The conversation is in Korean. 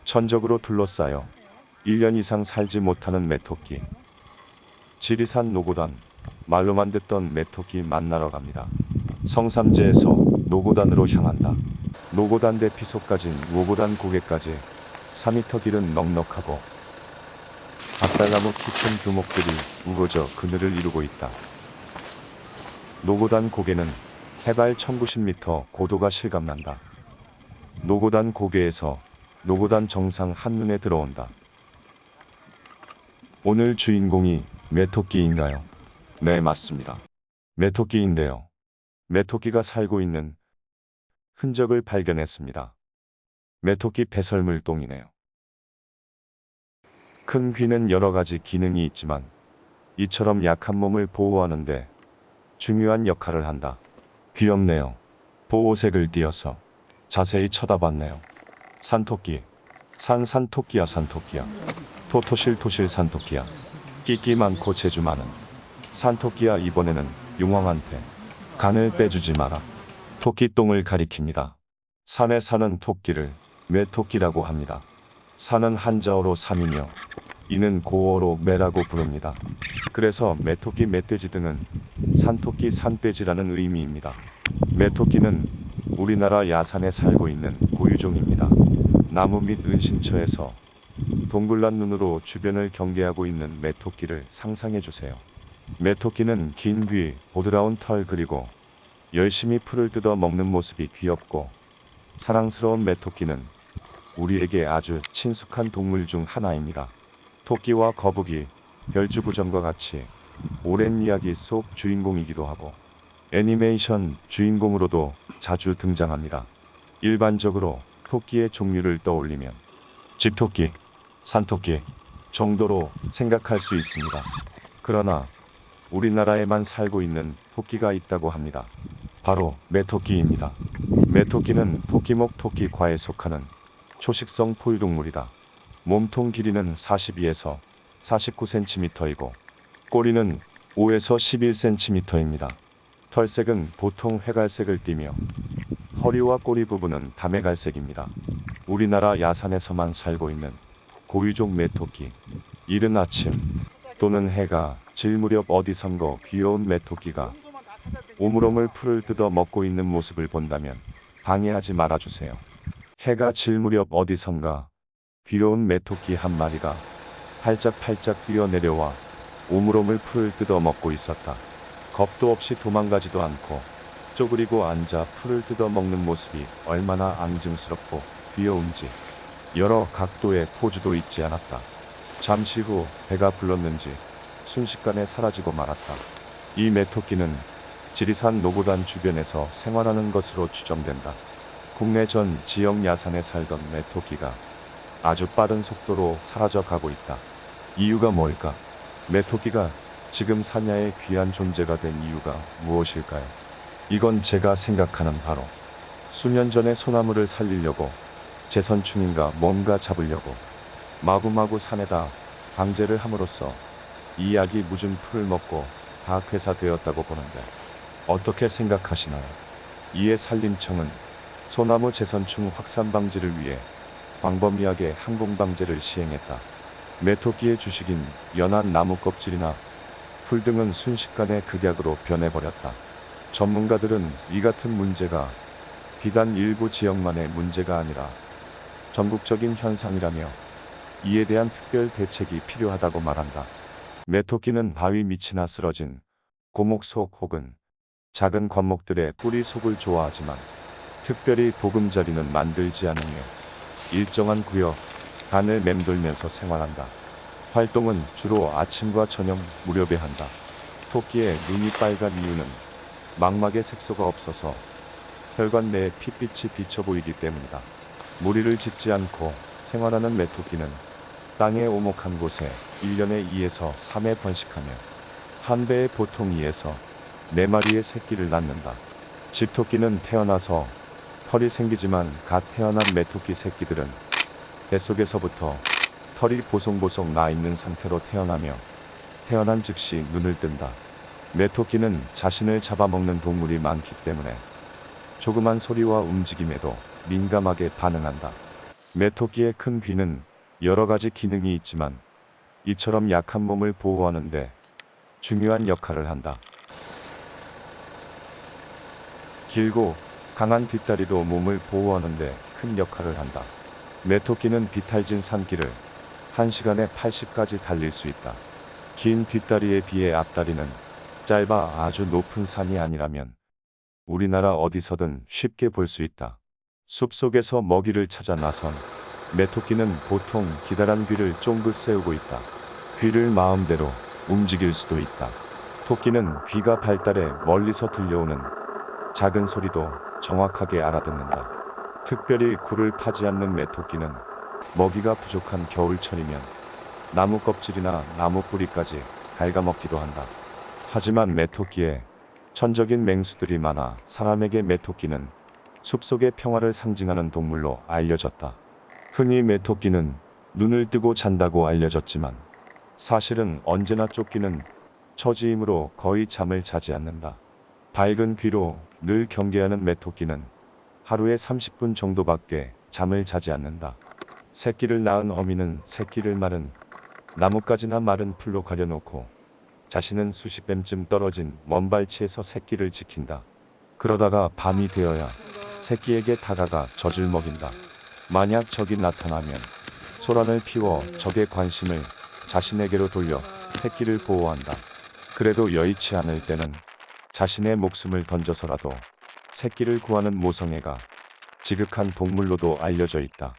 천적으로 둘러싸여 1년 이상 살지 못하는 메토끼. 지리산 노고단, 말로만 듣던 메토끼 만나러 갑니다. 성삼재에서 노고단으로 향한다. 노고단 대피소까진 노고단 고개까지 4m 길은 넉넉하고 박달나무 키 큰 두목들이 우거져 그늘을 이루고 있다. 노고단 고개는 해발 1090m 고도가 실감난다. 노고단 고개에서 노고단 정상 한눈에 들어온다. 오늘 주인공이 메토끼인가요? 네, 맞습니다. 메토끼인데요. 메토끼가 살고 있는 흔적을 발견했습니다. 메토끼 배설물동이네요. 큰 귀는 여러 가지 기능이 있지만 이처럼 약한 몸을 보호하는데 중요한 역할을 한다. 귀엽네요. 보호색을 띄어서 자세히 쳐다봤네요. 산토끼. 산토끼야 산토끼야. 토토실 산토끼야. 끼끼 많고 재주 많은 산토끼야. 이번에는 용왕한테 간을 빼주지 마라. 토끼똥을 가리킵니다. 산에 사는 토끼를 메토끼라고 합니다. 산은 한자어로 산이며 이는 고어로 매라고 부릅니다. 그래서 메토끼, 멧돼지 등은 산토끼, 산돼지라는 의미입니다. 메토끼는 우리나라 야산에 살고 있는 고유종입니다. 나무 및 은신처에서 동글란 눈으로 주변을 경계하고 있는 메토끼를 상상해주세요. 메토끼는 긴 귀, 보드라운 털 그리고 열심히 풀을 뜯어 먹는 모습이 귀엽고 사랑스러운 메토끼는 우리에게 아주 친숙한 동물 중 하나입니다. 토끼와 거북이, 별주구정과 같이 오랜 이야기 속 주인공이기도 하고 애니메이션 주인공으로도 자주 등장합니다. 일반적으로 토끼의 종류를 떠올리면 집토끼, 산토끼 정도로 생각할 수 있습니다. 그러나 우리나라에만 살고 있는 토끼가 있다고 합니다. 바로 메토끼입니다. 메토끼는 토끼목 토끼과에 속하는 초식성 포유동물이다. 몸통 길이는 42에서 49cm이고 꼬리는 5에서 11cm입니다. 털색은 보통 회갈색을 띠며 허리와 꼬리 부분은 담회갈색입니다. 우리나라 야산에서만 살고 있는 고유종 메토끼. 이른 아침 또는 해가 질 무렵 어디선가 귀여운 메토끼가 오물오물 풀을 뜯어 먹고 있는 모습을 본다면 방해하지 말아주세요. 해가 질 무렵 어디선가 귀여운 메토끼 한 마리가 팔짝팔짝 뛰어내려와 오물오물 풀을 뜯어 먹고 있었다. 겁도 없이 도망가지도 않고 쪼그리고 앉아 풀을 뜯어 먹는 모습이 얼마나 앙증스럽고 귀여운지 여러 각도의 포즈도 잊지 않았다. 잠시 후 배가 불렀는지 순식간에 사라지고 말았다. 이 메토끼는 지리산 노고단 주변에서 생활하는 것으로 추정된다. 국내 전 지역 야산에 살던 메토끼가 아주 빠른 속도로 사라져 가고 있다. 이유가 뭘까? 메토끼가 지금 산야의 귀한 존재가 된 이유가 무엇일까요? 이건 제가 생각하는 바로 수년 전에 소나무를 살리려고 제선충인가 뭔가 잡으려고 마구마구 산에다 방제를 함으로써 이 약이 묻은 풀을 먹고 다 괴사되었다고 보는데 어떻게 생각하시나요? 이에 산림청은 소나무 제선충 확산 방지를 위해 광범위하게 항공방제를 시행했다. 메토끼의 주식인 연한 나무 껍질이나 풀 등은 순식간에 극약으로 변해버렸다. 전문가들은 이 같은 문제가 비단 일부 지역만의 문제가 아니라 전국적인 현상이라며 이에 대한 특별 대책이 필요하다고 말한다. 메토끼는 바위 밑이나 쓰러진 고목 속 혹은 작은 관목들의 뿌리 속을 좋아하지만 특별히 보금자리는 만들지 않으며 일정한 구역 안을 맴돌면서 생활한다. 활동은 주로 아침과 저녁 무렵에 한다. 토끼의 눈이 빨간 이유는 망막에 색소가 없어서 혈관 내에 핏빛이 비쳐 보이기 때문이다. 무리를 짓지 않고 생활하는 메토끼는 땅에 오목한 곳에 1년에 2에서 3회 번식하며 한 배에 보통 2에서 4마리의 새끼를 낳는다. 집토끼는 태어나서 털이 생기지만 갓 태어난 메토끼 새끼들은 뱃속에서부터 털이 보송보송 나 있는 상태로 태어나며 태어난 즉시 눈을 뜬다. 메토끼는 자신을 잡아먹는 동물이 많기 때문에 조그만 소리와 움직임에도 민감하게 반응한다. 메토끼의 큰 귀는 여러 가지 기능이 있지만 이처럼 약한 몸을 보호하는데 중요한 역할을 한다. 길고 강한 뒷다리도 몸을 보호하는데 큰 역할을 한다. 메토끼는 비탈진 산길을 1시간에 80까지 달릴 수 있다. 긴 뒷다리에 비해 앞다리는 짧아 아주 높은 산이 아니라면 우리나라 어디서든 쉽게 볼 수 있다. 숲속에서 먹이를 찾아 나선 메토끼는 보통 기다란 귀를 쫑긋 세우고 있다. 귀를 마음대로 움직일 수도 있다. 토끼는 귀가 발달해 멀리서 들려오는 작은 소리도 정확하게 알아듣는다. 특별히 굴을 파지 않는 메토끼는 먹이가 부족한 겨울철이면 나무 껍질이나 나무 뿌리까지 갉아먹기도 한다. 하지만 메토끼에 천적인 맹수들이 많아 사람에게 메토끼는 숲속의 평화를 상징하는 동물로 알려졌다. 흔히 메토끼는 눈을 뜨고 잔다고 알려졌지만 사실은 언제나 쫓기는 처지이므로 거의 잠을 자지 않는다. 밝은 귀로 늘 경계하는 메토끼는 하루에 30분 정도밖에 잠을 자지 않는다. 새끼를 낳은 어미는 새끼를 마른 나뭇가지나 마른 풀로 가려놓고 자신은 수십 뱀쯤 떨어진 먼 발치에서 새끼를 지킨다. 그러다가 밤이 되어야 새끼에게 다가가 젖을 먹인다. 만약 적이 나타나면 소란을 피워 적의 관심을 자신에게로 돌려 새끼를 보호한다. 그래도 여의치 않을 때는 자신의 목숨을 던져서라도 새끼를 구하는 모성애가 지극한 동물로도 알려져 있다.